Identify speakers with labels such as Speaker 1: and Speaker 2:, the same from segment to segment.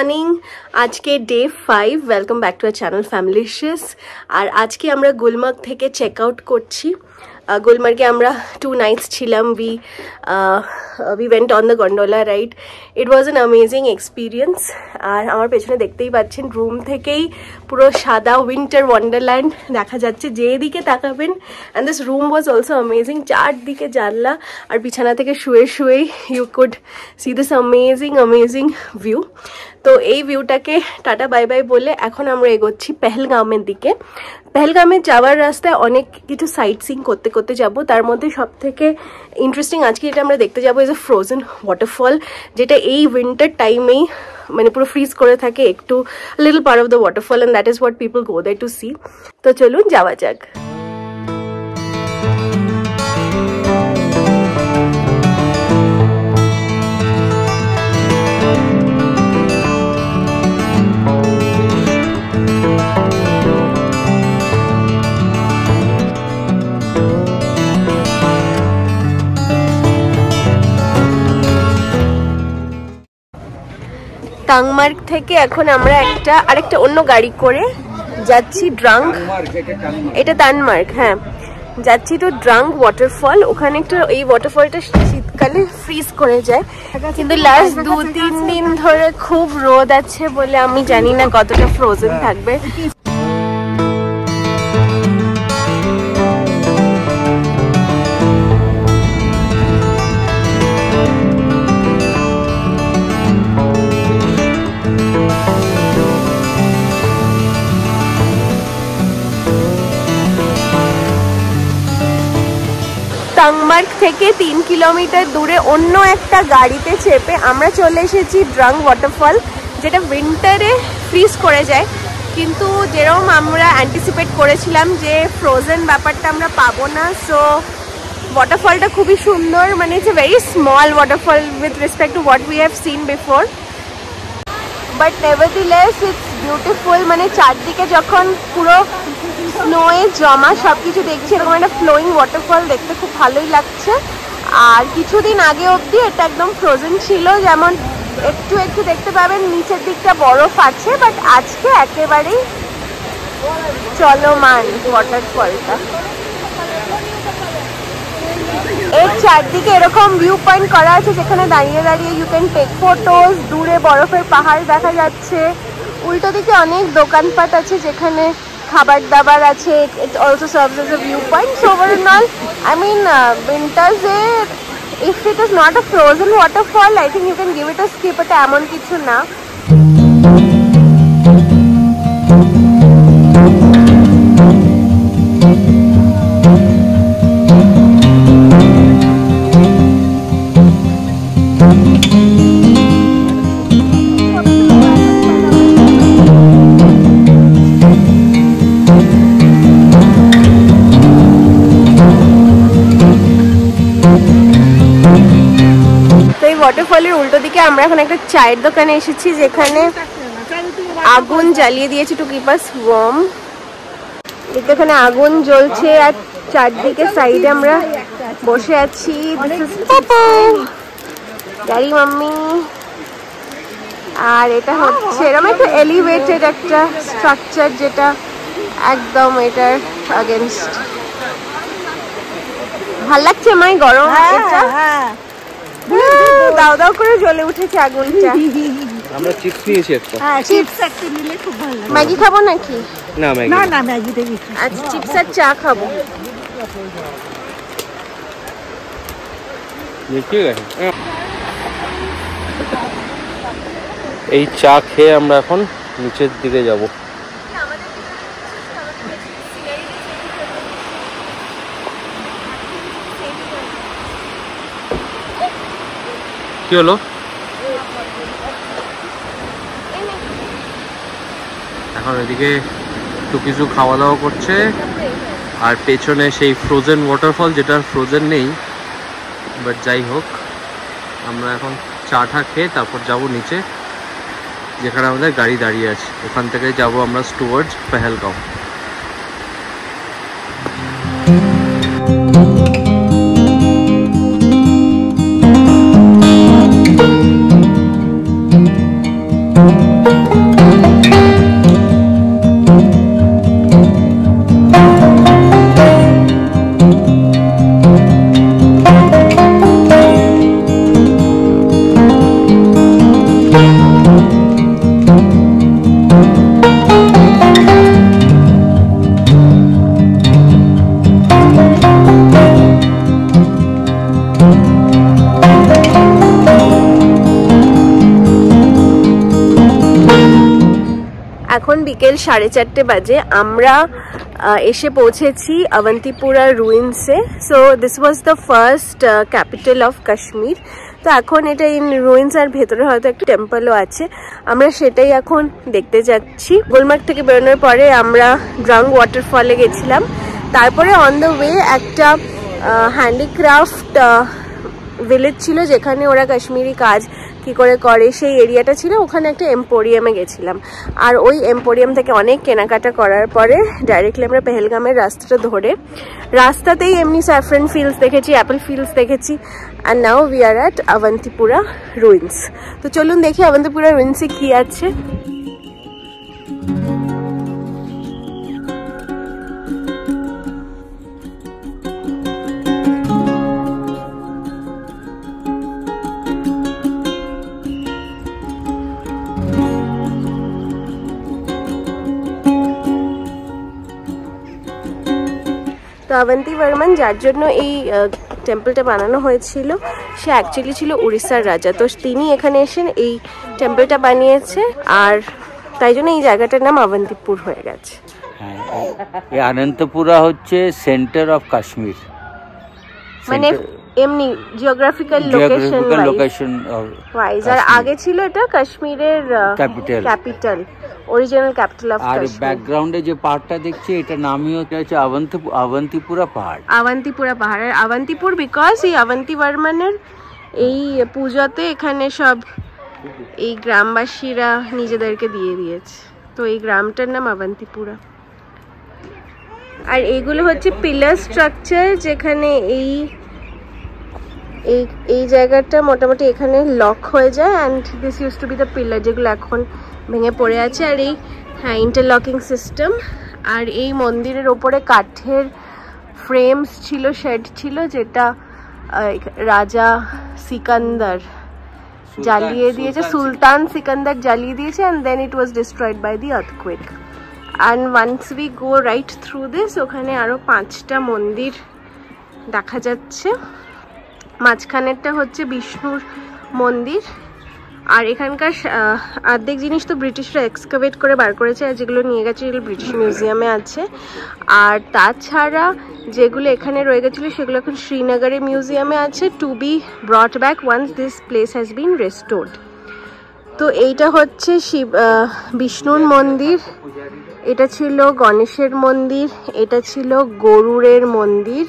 Speaker 1: Morning. আজকে day 5। Welcome back to our channel familicious. আর আজকে আমরা গুলমার্গ থেকে চেক আউট করছি। গুলমার্গে আমরা 2 nights ছিলাম। we went on the gondola ride. It was an amazing experience. আর আমার পেছনে দেখতেই পাচ্ছেন রুম থেকেই পুরো সাদা উইন্টার ওয়ান্ডারল্যান্ড দেখা যাচ্ছে যেদিকে তাকাবেন। And this room was also amazing. চারদিকে জানলা আর বিছানা থেকে শুয়ে শুয়েই you could see this amazing view. তো এই ভিউটাকে টাটা বাই বাই বলে এখন আমরা এগোচ্ছি পেহেলগামের দিকে। পেহেলগামে যাওয়ার রাস্তায় অনেক কিছু সাইট সিইং করতে করতে যাব। তার মধ্যে সব থেকে ইন্টারেস্টিং আজকে যেটা আমরা দেখতে যাবো ইজ এ ফ্রোজেন ওয়াটারফল, যেটা এই উইন্টার টাইমেই মানে পুরো ফ্রিজ করে থাকে একটু little part of the waterfall, and that is what people go there to see. তো চলুন যাওয়া যাক। টাংমার্গ থেকে এখন আমরা আরেকটা অন্য গাড়ি করে যাচ্ছি ড্রাঙ্গ। এটা তানমার্গ, হ্যাঁ, যাচ্ছি তো ড্রাঙ্গ ওয়াটারফল। ওখানে একটা এই ওয়াটারফলটা শীতকালে ফ্রিজ করে যায়, কিন্তু লাস্ট 2-3 দিন ধরে খুব রোদ আছে বলে আমি জানি না কতটা ফ্রোজেন থাকবে। টাংমার্গ থেকে 3 কিলোমিটার দূরে অন্য একটা গাড়িতে চেপে আমরা চলে এসেছি ড্রাঙ্গ ওয়াটারফল, যেটা উইন্টারে ফ্রিজ করে যায়। কিন্তু যেরকম আমরা অ্যান্টিসিপেট করেছিলাম যে ফ্রোজেন ব্যাপারটা আমরা পাবো না। সো ওয়াটারফলটা খুবই সুন্দর, মানে it's a very small waterfall with respect to what we have seen before, but নেভারদিলেস it's beautiful. মানে চারদিকে যখন পুরো স্নোয়ে জমা সবকিছু দেখছি, এরকম একটা ফ্লোয়িং ওয়াটারফল দেখতে খুব ভালোই লাগছে। আর কিছুদিন আগে অবধি এটা একদম ফ্রোজেন ছিল, যেমন একটু একটু দেখতে পাবেন নিচের দিকটা বরফ আছে, বাট আজকে একেবারেই চলমান ওয়াটারফলটা। এর চারদিকে এরকম ভিউ পয়েন্ট করা আছে যেখানে দাঁড়িয়ে দাঁড়িয়ে ইউ ক্যান টেক ফটোজ। দূরে বরফের পাহাড় দেখা যাচ্ছে, উল্টো দিকে অনেক দোকানপাট আছে যেখানে খাবার দাবার আছে। It also serves as a viewpoint. So overall, I mean, winters if it is not a frozen waterfall, I think you can give it a skip. But এমন কিছু না। ওয়াটারফলের উল্টো দিকে আমরা এখন একটা চায়ের দোকানে এসেছি যেখানে আগুন জ্বালিয়ে দিয়েছে টু কিপ আস ওয়ার্ম। এখানে আগুন জ্বলছে আর চারদিকে সাইডে আমরা বসে আছি। গাড়ি মাম্মি। আর এটা হচ্ছে এরকম একটা এলিভেটেড একটা স্ট্রাকচার যেটা একদম এটার আগেনস্ট। ভাল লাগছে মাই গরম, এটা দাও দাও করে জ্বলে উঠেছে আগুনটা।
Speaker 2: আমরা চিপস নিয়েছি একটা।
Speaker 1: চিপস একটা নিলে খুব ভালো। ম্যাগি খাবো নাকি?
Speaker 2: না ম্যাগি
Speaker 1: না ম্যাগি দেবি। আচ্ছা চিপস আর চা খাবো।
Speaker 2: ঠিক আছে। এই চা খেয়ে আমরা এখন নিচের দিকে যাব। কি হলো? এখন এদিকে একটু কিছু খাওয়া দাওয়া করছে, আর পেছনে সেই ফ্রোজেন ওয়াটারফল যেটা ফ্রোজেন নেই, বাট যাই হোক আমরা এখন চাটা খেয়ে তারপর যাব নিচে যেখানে আমাদের গাড়ি দাঁড়িয়ে আছে। ওখান থেকে যাব আমরা টুয়ার্ডস পেহেলগাঁও।
Speaker 3: Thank you.
Speaker 1: বিকেল 4:30 বাজে। আমরা এসে পৌঁছেছি অবন্তিপুরা রুইন্সে। So this was the first capital of Kashmir. তো এখন এটা ইন রুইন্স, আর ভেতরে হয়তো একটা টেম্পলও আছে, আমরা সেটাই এখন দেখতে যাচ্ছি। গুলমার্গ থেকে বেরোনোর পরে আমরা ড্রাং ওয়াটারফলে গেছিলাম। তারপরে অন দ্য ওয়ে একটা হ্যান্ডিক্রাফট ভিলেজ ছিল যেখানে ওরা কাশ্মীরি কাজ কি করে সেই এরিয়াটা ছিল, ওখানে একটা এম্পোরিয়ামে গেছিলাম। আর ওই এম্পোরিয়াম থেকে অনেক কেনাকাটা করার পরে ডাইরেক্টলি আমরা পেহেলগামের রাস্তাটা ধরে রাস্তাতেই এমনি স্যাফরন ফিল্ডস দেখেছি, অ্যাপেল ফিল্ডস দেখেছি। আর now we are at Avantipura ruins. তো চলুন দেখি অবন্তিপুরা রুইন্সে কি আছে। অবন্তী বর্মন, যার জন্য এই টেম্পলটা বানানো হয়েছিল, সে অ্যাকচুয়ালি ছিল উড়িষ্যার রাজা। তো তিনি এখানে এসে এই টেম্পলটা বানিয়েছে, আর তাই জন্য এই জায়গাটার নাম অবন্তিপুর হয়ে গেছে।
Speaker 3: এই অনন্তপুরা হচ্ছে সেন্টার অফ কাশ্মীর,
Speaker 1: মানে এমনি জিওগ্রাফিক্যাল লোকেশন ওয়াইজ। আর আগে ছিল এটা কাশ্মীরের capital, original capital of Kashmir. আর
Speaker 3: ব্যাকগ্রাউন্ডে যে পাহাড়টা দেখছি, এটা নামই হচ্ছে অবন্তিপুরা পাহাড়।
Speaker 1: অবন্তিপুরা পাহাড়, আর অবন্তিপুর বিকজ এই অবন্তী বর্মনের এই পূজাতে এখানে সব এই গ্রামবাসীরা নিজেদেরকে দিয়ে দিয়েছে, তো এই গ্রামটার নাম অবন্তিপুরা। আর এইগুলো হচ্ছে পিলার স্ট্রাকচার, যেখানে এই জায়গাটা মোটামুটি এখানে লক হয়ে যায়। And this use to B the pillar, যেগুলো এখন ভেঙে পড়ে আছে। আর এই ইন্টারলকিং সিস্টেম। আর এই মন্দিরের ওপরে কাঠের ফ্রেমস ছিল, শেড ছিল, যেটা রাজা সিকান্দার জ্বালিয়ে দিয়েছে, সুলতান সিকান্দার জ্বালিয়ে দিয়েছে, and then it was destroyed by the earthquake. And once we go right through this, ওখানে আরও 5টা মন্দির দেখা যাচ্ছে। মাঝখানেরটা হচ্ছে বিষ্ণুর মন্দির। আর এখানকার অর্ধেক জিনিস তো ব্রিটিশরা এক্সকাভেট করে বার করেছে, আর যেগুলো নিয়ে গেছে সেগুলো ব্রিটিশ মিউজিয়ামে আছে। আর তাছাড়া যেগুলো এখানে রয়ে গেছিলো সেগুলো এখন শ্রীনগরের মিউজিয়ামে আছে, to be brought back once this place has been restored. তো এইটা হচ্ছে বিষ্ণুর মন্দির, এটা ছিল গণেশের মন্দির, এটা ছিল গরুরের মন্দির,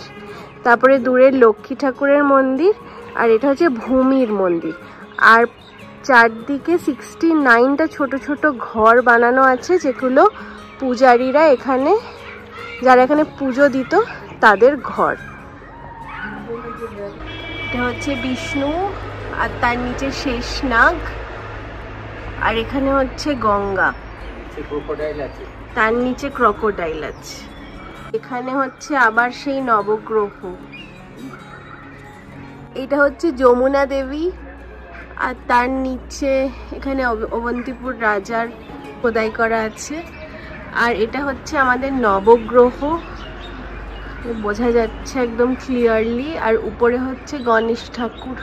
Speaker 1: তারপরে দূরের লক্ষ্মী ঠাকুরের মন্দির, আর এটা হচ্ছে ভূমির মন্দির। আর চারদিকে 69টা ছোট ছোট ঘর বানানো আছে, যেগুলো পূজারীরা এখানে, যারা এখানে পুজো দিত তাদের ঘর। এটা হচ্ছে বিষ্ণু, আর তার নিচে শেষনাগ, আর এখানে হচ্ছে গঙ্গা, তার নিচে ক্রোকোডাইল আছে। এখানে হচ্ছে আবার সেই নবগ্রহ। এটা হচ্ছে যমুনা দেবী, আর তার নিচে এখানে অবন্তিপুর রাজার খোদাই করা আছে। আর এটা হচ্ছে আমাদের নবগ্রহ, বোঝা যাচ্ছে একদম ক্লিয়ারলি। আর উপরে হচ্ছে গণেশ ঠাকুর।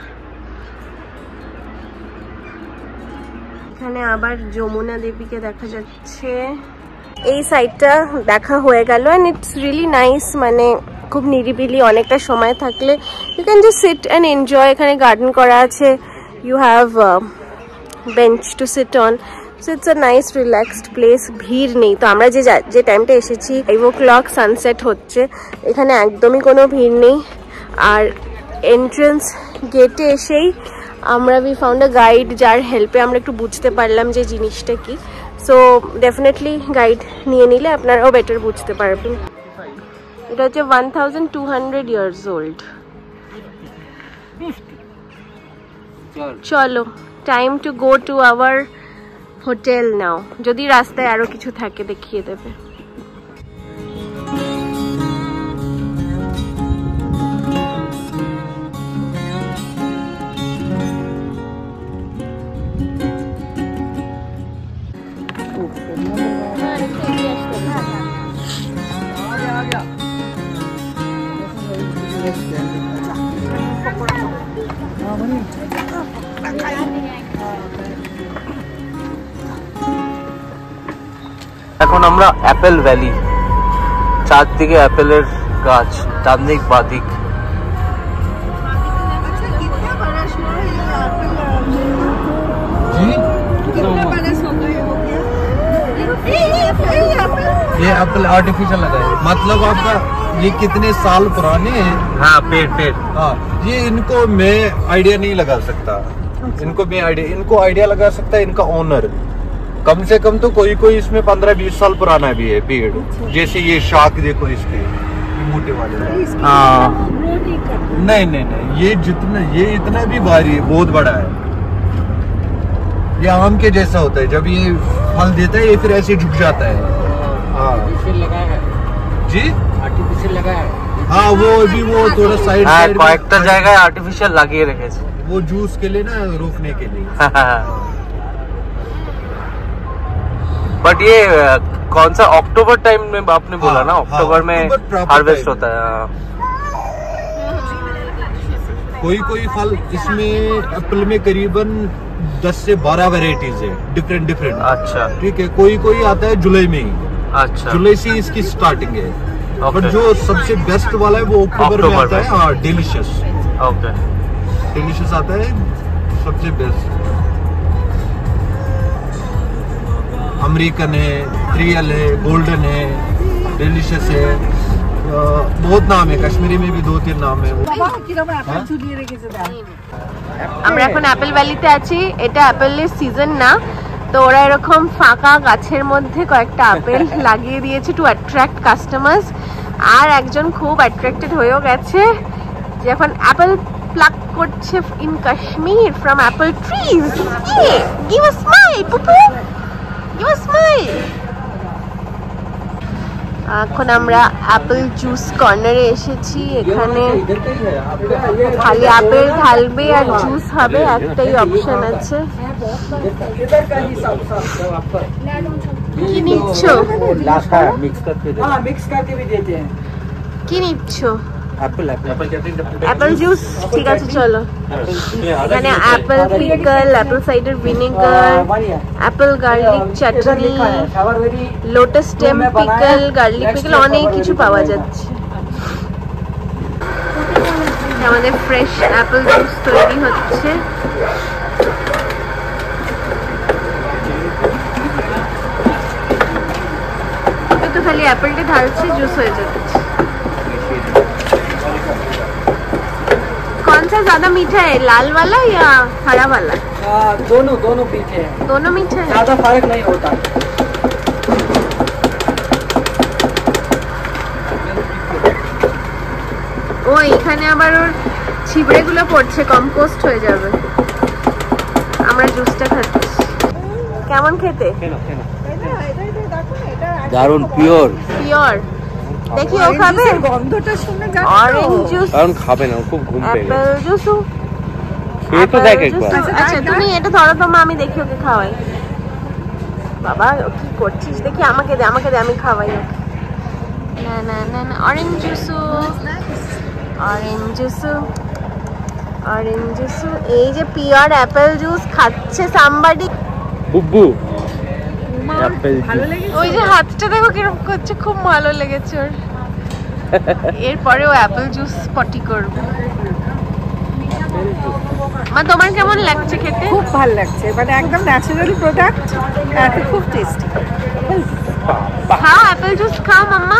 Speaker 1: এখানে আবার যমুনা দেবীকে দেখা যাচ্ছে। এই সাইডটা দেখা হয়ে গেল, অ্যান্ড ইটস রিয়েলি নাইস, মানে খুব নিরিবিলি। অনেকটা সময় থাকলে you can just sit and enjoy. এখানে গার্ডেন করা আছে, you have bench to sit on, so it's a nice relaxed place. ভিড় নেই। তো আমরা যে টাইমটা এসেছি 5 o'clock সানসেট হচ্ছে, এখানে একদমই কোনো ভিড় নেই। আর এন্ট্রেন্স গেটে এসেই আমরা উই ফাউন্ড আ গাইড, যার হেল্পে আমরা একটু বুঝতে পারলাম যে জিনিসটা কি। সো ডেফিনেটলি গাইড নিয়ে নিলে আপনারাও বেটার বুঝতে পারবেন। এটা হচ্ছে 1200 years old। চলো, time to go to our hotel now. যদি রাস্তায় আরো কিছু থাকে দেখিয়ে দেবে।
Speaker 2: আমরা অ্যাপেল ভ্যালি, চারদিকে অ্যাপেলের গাছ, ডান দিক বাঁ দিক।
Speaker 4: ये एप्पल आर्टिफिशियल लगा है, मतलब आपका ये कितने साल पुराने हैं।
Speaker 2: हाँ पेड़
Speaker 4: हाँ, ये इनको मैं आइडिया नहीं लगा सकता, इनको आइडिया लगा सकता है इनका ओनर। कम से कम तो कोई इसमें 15-20 साल पुराना भी है पेड़। जैसे ये शाख देखो इसके, ये मोटे वाले।
Speaker 2: हाँ
Speaker 4: नहीं, ये इतना भी भारी है, बहुत बड़ा है। ये आम के जैसा होता है, जब ये फल देता है ये फिर ऐसे झुक जाता है। हाँ
Speaker 3: लगाया है
Speaker 4: जी,
Speaker 3: आर्टिफिशियल लगाया है।
Speaker 4: हाँ वो थोड़ा साइड
Speaker 2: কয়েকটা জায়গায় আর্টিফিশিয়াল লাগিয়ে রেখেছে,
Speaker 4: वो जूस के लिए ना, रोकने के लिए।
Speaker 2: बट ये कौन सा अक्टूबर टाइम में आपने बोला ना, अक्टूबर में हार्वेस्ट होता है।
Speaker 4: कोई फल इसमें एप्पल में करीबन 10 से 12 वैरायटीज है, डिफरेंट।
Speaker 2: अच्छा
Speaker 4: ठीक है, कोई आता है जुलाई में ही।
Speaker 2: अच्छा
Speaker 4: जुलाई से इसकी स्टार्टिंग है। बट जो सबसे बेस्ट वाला है वो अक्टूबर में आता है। हाँ डिलीशियस,
Speaker 2: ओके
Speaker 4: डिलीशियस आता है सबसे बेस्ट। अमेरिकन है, ट्रियल है, गोल्डन है, डिलीशियस है, बहुत नाम है, कश्मीरी में भी 2-3 नाम है।
Speaker 1: আমরা এখন অ্যাপেল ভ্যালিতে আছি। এটা অ্যাপেলের সিজন না, তো ওরা এরকম ফাঁকা গাছের মধ্যে কয়েকটা আপেল লাগিয়ে দিয়েছে টু অ্যাট্রাক্ট কাস্টমার্স। আর একজন খুব অ্যাট্রাক্টেড হয়েও গেছে, যে এখন অ্যাপেল প্লাক করছে in Kashmir from Apple trees. Give a smile পুপু, give a smile. এখন আমরা অ্যাপেল জুস কর্নারে এসেছি। এখানে খালি আপেল ঢালবে আর জুস হবে, একটাই অপশন আছে। কি নিচ্ছ? কি নিচ্ছ? অ্যাপেল জুস, ঠিক আছে চলো। এখানে apple pickle, apple cider vinegar, apple garlic chutney, lotus stem pickle, garlic pickle, অনেক কিছু পাওয়া যাচ্ছে। আমাদের ফ্রেশ অ্যাপেল জুস তৈরি হচ্ছে। তো খালি অ্যাপেলটা ঢালছে, জুস হয়ে যাচ্ছে। कौन सा ज्यादा मीठा है, लाल वाला या हरा वाला?
Speaker 3: दोनों मीठे हैं।
Speaker 1: दोनों मीठे हैं,
Speaker 3: ज्यादा फर्क नहीं होता।
Speaker 1: ও এখানে আবার ওর ছিবড়েগুলো পড়ছে, কম্পোস্ট হয়ে যাবে। আমরা জুসটা খাচ্ছি। কেমন খেতে?
Speaker 3: দারুন, পিওর।
Speaker 1: দেখি ও খাবে গন্ধটা শুনে। অরেঞ্জ জুস
Speaker 2: কারণ খাবে না, খুব ঘুম পেয়ে গেছে।
Speaker 1: অ্যাপেল জুস
Speaker 2: খেয়ে তো দেখ একবার।
Speaker 1: আচ্ছা তুমি এটা ধরো তো মা, আমি দেখি ওকে খাওয়াই। বাবা কি করছিস দেখি, আমাকে দে আমি খাওয়াই ওকে। না অরেঞ্জ জুস। এই যে পিওর অ্যাপেল জুস খাচ্ছে সামবাডি।
Speaker 2: বুব্বু অ্যাপেল জুস,
Speaker 1: ওই যে হাতটা দেখো কিরকম করছে, খুব ভালো লেগেছে ওর। এরপরে ও অ্যাপেল জুস পটি করবে। মা তোমার কেমন লাগছে খেতে?
Speaker 5: খুব ভালো লাগছে, মানে একদম ন্যাচারাল প্রোডাক্ট, খুব টেস্টি।
Speaker 1: খাও অ্যাপেল জুস খাও মাম্মা।